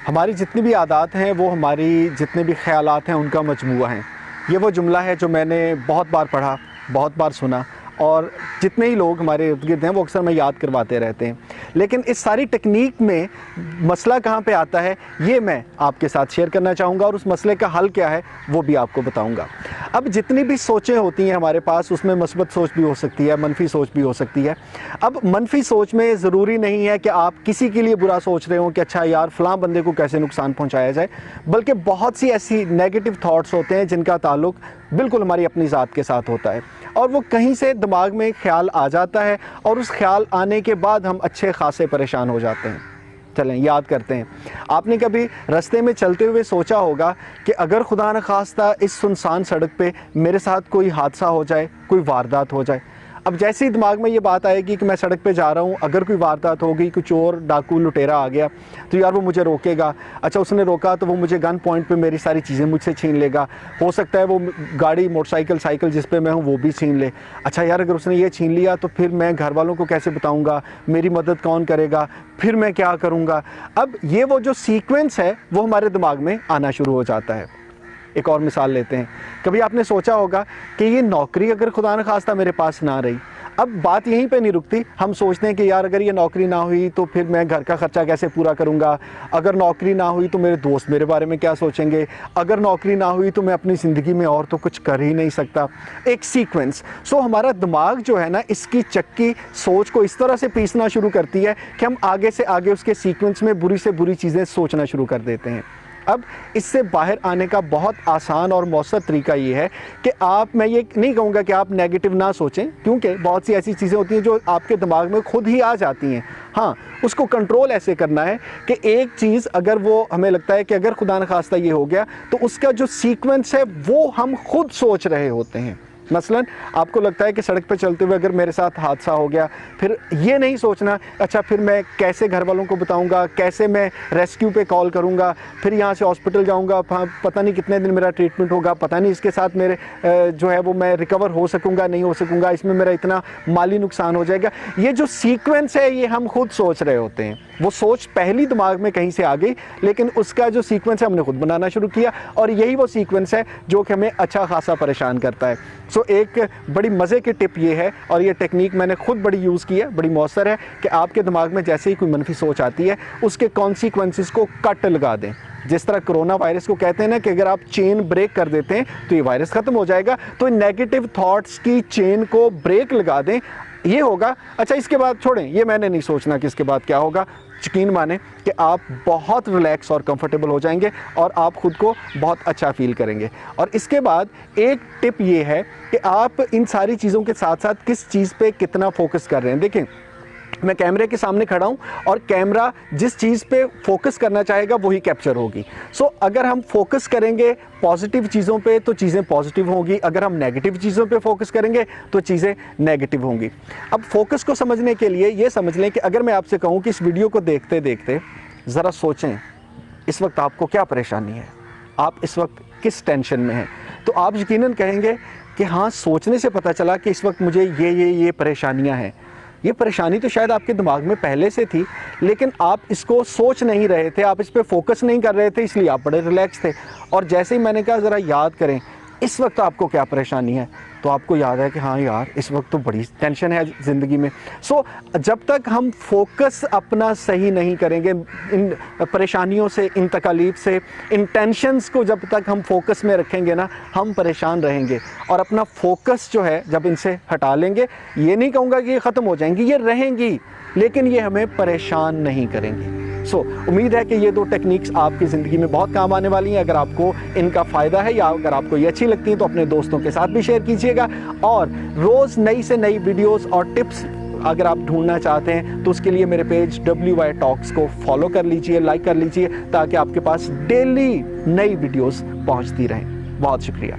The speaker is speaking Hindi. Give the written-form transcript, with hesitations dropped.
हमारी जितनी भी आदत हैं वो हमारी जितने भी ख़यालात हैं उनका मजमूआ है। ये वो जुमला है जो मैंने बहुत बार पढ़ा, बहुत बार सुना, और जितने ही लोग हमारे इर्द गिर्द हैं वो अक्सर मैं याद करवाते रहते हैं। लेकिन इस सारी टेक्निक में मसला कहाँ पे आता है ये मैं आपके साथ शेयर करना चाहूँगा, और उस मसले का हल क्या है वो भी आपको बताऊँगा। अब जितनी भी सोचें होती हैं हमारे पास, उसमें मस्बत सोच भी हो सकती है, मनफी सोच भी हो सकती है। अब मनफी सोच में ज़रूरी नहीं है कि आप किसी के लिए बुरा सोच रहे हो कि अच्छा यार फ़लाँ बंदे को कैसे नुकसान पहुँचाया जाए, बल्कि बहुत सी ऐसी नेगेटिव थाट्स होते हैं जिनका ताल्लुक बिल्कुल हमारी अपनी ज़ात के साथ होता है, और वो कहीं से दिमाग में ख्याल आ जाता है, और उस ख्याल आने के बाद हम अच्छे खासे परेशान हो जाते हैं। चलें याद करते हैं, आपने कभी रास्ते में चलते हुए सोचा होगा कि अगर खुदा न खास्ता इस सुनसान सड़क पे मेरे साथ कोई हादसा हो जाए, कोई वारदात हो जाए। अब जैसे ही दिमाग में ये बात आएगी कि मैं सड़क पे जा रहा हूँ, अगर कोई वारदात होगी, कोई चोर डाकू लुटेरा आ गया तो यार वो मुझे रोकेगा, अच्छा उसने रोका तो वो मुझे गन पॉइंट पे मेरी सारी चीज़ें मुझसे छीन लेगा, हो सकता है वो गाड़ी मोटरसाइकिल साइकिल जिस पे मैं हूँ वो भी छीन ले। अच्छा यार अगर उसने ये छीन लिया तो फिर मैं घर वालों को कैसे बताऊँगा, मेरी मदद कौन करेगा, फिर मैं क्या करूँगा। अब ये वो जो सीक्वेंस है वो हमारे दिमाग में आना शुरू हो जाता है। एक और मिसाल लेते हैं, कभी आपने सोचा होगा कि ये नौकरी अगर खुदा न खास्ता मेरे पास ना रही। अब बात यहीं पे नहीं रुकती, हम सोचते हैं कि यार अगर ये नौकरी ना हुई तो फिर मैं घर का ख़र्चा कैसे पूरा करूँगा, अगर नौकरी ना हुई तो मेरे दोस्त मेरे बारे में क्या सोचेंगे, अगर नौकरी ना हुई तो मैं अपनी ज़िंदगी में और तो कुछ कर ही नहीं सकता। एक सीक्वेंस। सो हमारा दिमाग जो है ना, इसकी चक्की सोच को इस तरह से पीसना शुरू करती है कि हम आगे से आगे उसके सीक्वेंस में बुरी से बुरी चीज़ें सोचना शुरू कर देते हैं। अब इससे बाहर आने का बहुत आसान और मौसर तरीका ये है कि मैं ये नहीं कहूँगा कि आप नेगेटिव ना सोचें, क्योंकि बहुत सी ऐसी चीज़ें होती हैं जो आपके दिमाग में खुद ही आ जाती हैं। हाँ, उसको कंट्रोल ऐसे करना है कि एक चीज़ अगर वो हमें लगता है कि अगर खुदा न खास्ता ये हो गया तो उसका जो सीक्वेंस है वो हम खुद सोच रहे होते हैं। मसलन आपको लगता है कि सड़क पे चलते हुए अगर मेरे साथ हादसा हो गया, फिर ये नहीं सोचना अच्छा फिर मैं कैसे घर वालों को बताऊंगा, कैसे मैं रेस्क्यू पे कॉल करूंगा, फिर यहाँ से हॉस्पिटल जाऊंगा, पता नहीं कितने दिन मेरा ट्रीटमेंट होगा, पता नहीं इसके साथ मेरे जो है वो मैं रिकवर हो सकूंगा नहीं हो सकूंगा, इसमें मेरा इतना माली नुकसान हो जाएगा। ये जो सीक्वेंस है ये हम खुद सोच रहे होते हैं। वो सोच पहली दिमाग में कहीं से आ गई, लेकिन उसका जो सीक्वेंस है हमने खुद बनाना शुरू किया, और यही वो सीक्वेंस है जो कि हमें अच्छा खासा परेशान करता है। सो एक बड़ी मज़े की टिप ये है, और ये टेक्निक मैंने खुद बड़ी यूज़ की है, बड़ी मौसर है, कि आपके दिमाग में जैसे ही कोई मनफी सोच आती है उसके कॉन्सिक्वेंसेस को कट लगा दें। जिस तरह कोरोना वायरस को कहते हैं ना कि अगर आप चेन ब्रेक कर देते हैं तो ये वायरस ख़त्म हो जाएगा, तो नेगेटिव थॉट्स की चेन को ब्रेक लगा दें। ये होगा अच्छा इसके बाद छोड़ें, ये मैंने नहीं सोचना कि इसके बाद क्या होगा। यकीन माने कि आप बहुत रिलैक्स और कंफर्टेबल हो जाएंगे और आप खुद को बहुत अच्छा फील करेंगे। और इसके बाद एक टिप ये है कि आप इन सारी चीज़ों के साथ साथ किस चीज़ पे कितना फोकस कर रहे हैं। देखें, मैं कैमरे के सामने खड़ा हूँ और कैमरा जिस चीज़ पे फोकस करना चाहेगा वही कैप्चर होगी। सो अगर हम फोकस करेंगे पॉजिटिव चीज़ों पे तो चीज़ें पॉजिटिव होंगी, अगर हम नेगेटिव चीज़ों पे फोकस करेंगे तो चीज़ें नेगेटिव होंगी। अब फोकस को समझने के लिए ये समझ लें कि अगर मैं आपसे कहूँ कि इस वीडियो को देखते देखते ज़रा सोचें इस वक्त आपको क्या परेशानी है, आप इस वक्त किस टेंशन में हैं, तो आप यकीनन कहेंगे कि हाँ, सोचने से पता चला कि इस वक्त मुझे ये परेशानियाँ हैं। ये परेशानी तो शायद आपके दिमाग में पहले से थी, लेकिन आप इसको सोच नहीं रहे थे, आप इस पे फोकस नहीं कर रहे थे, इसलिए आप बड़े रिलैक्स थे। और जैसे ही मैंने कहा ज़रा याद करें इस वक्त आपको क्या परेशानी है, तो आपको याद है कि हाँ यार इस वक्त तो बड़ी टेंशन है ज़िंदगी में। सो जब तक हम फोकस अपना सही नहीं करेंगे इन परेशानियों से, इन तकलीफ़ से, इन टेंशन्स को जब तक हम फोकस में रखेंगे ना, हम परेशान रहेंगे। और अपना फोकस जो है जब इनसे हटा लेंगे, ये नहीं कहूँगा कि ये ख़त्म हो जाएंगी, ये रहेंगी, लेकिन ये हमें परेशान नहीं करेंगी। सो उम्मीद है कि ये दो टेक्निक्स आपकी ज़िंदगी में बहुत काम आने वाली हैं। अगर आपको इनका फ़ायदा है या अगर आपको ये अच्छी लगती हैं तो अपने दोस्तों के साथ भी शेयर कीजिएगा। और रोज़ नई से नई वीडियोस और टिप्स अगर आप ढूंढना चाहते हैं तो उसके लिए मेरे पेज WY Talks को फॉलो कर लीजिए, लाइक कर लीजिए, ताकि आपके पास डेली नई वीडियोस पहुंचती रहें। बहुत शुक्रिया।